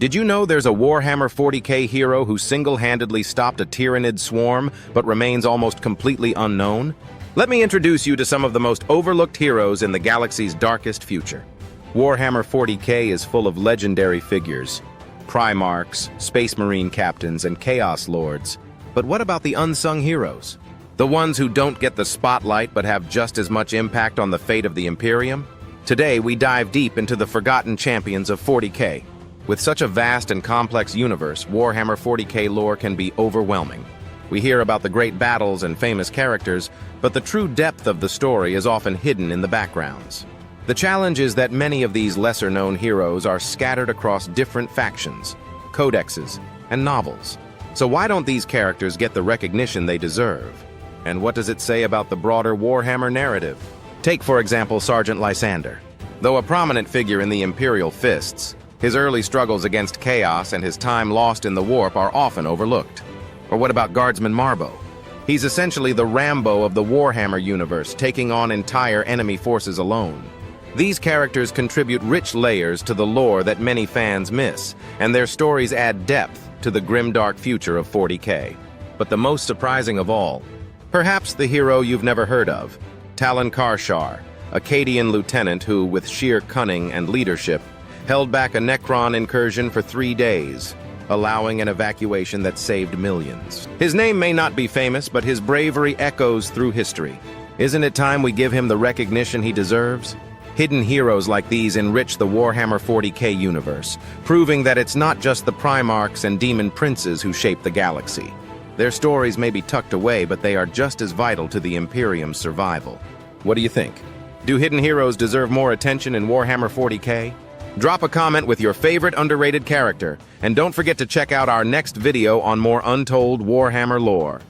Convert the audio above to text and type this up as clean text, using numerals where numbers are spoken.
Did you know there's a Warhammer 40k hero who single-handedly stopped a Tyranid swarm but remains almost completely unknown? Let me introduce you to some of the most overlooked heroes in the galaxy's darkest future. Warhammer 40k is full of legendary figures, Primarchs, Space Marine captains, and Chaos Lords. But what about the unsung heroes? The ones who don't get the spotlight but have just as much impact on the fate of the Imperium? Today, we dive deep into the forgotten champions of 40k. With such a vast and complex universe, Warhammer 40k lore can be overwhelming. We hear about the great battles and famous characters, but the true depth of the story is often hidden in the backgrounds. The challenge is that many of these lesser-known heroes are scattered across different factions, codexes, and novels. So why don't these characters get the recognition they deserve? And what does it say about the broader Warhammer narrative? Take, for example, Sergeant Lysander. Though a prominent figure in the Imperial Fists, his early struggles against chaos and his time lost in the warp are often overlooked. Or what about Guardsman Marbo? He's essentially the Rambo of the Warhammer universe, taking on entire enemy forces alone. These characters contribute rich layers to the lore that many fans miss, and their stories add depth to the grimdark future of 40k. But the most surprising of all, perhaps the hero you've never heard of, Talon Karshar, a Cadian lieutenant who, with sheer cunning and leadership, held back a Necron incursion for 3 days, allowing an evacuation that saved millions. His name may not be famous, but his bravery echoes through history. Isn't it time we give him the recognition he deserves? Hidden heroes like these enrich the Warhammer 40k universe, proving that it's not just the Primarchs and Demon Princes who shape the galaxy. Their stories may be tucked away, but they are just as vital to the Imperium's survival. What do you think? Do hidden heroes deserve more attention in Warhammer 40k? Drop a comment with your favorite underrated character, and don't forget to check out our next video on more untold Warhammer lore.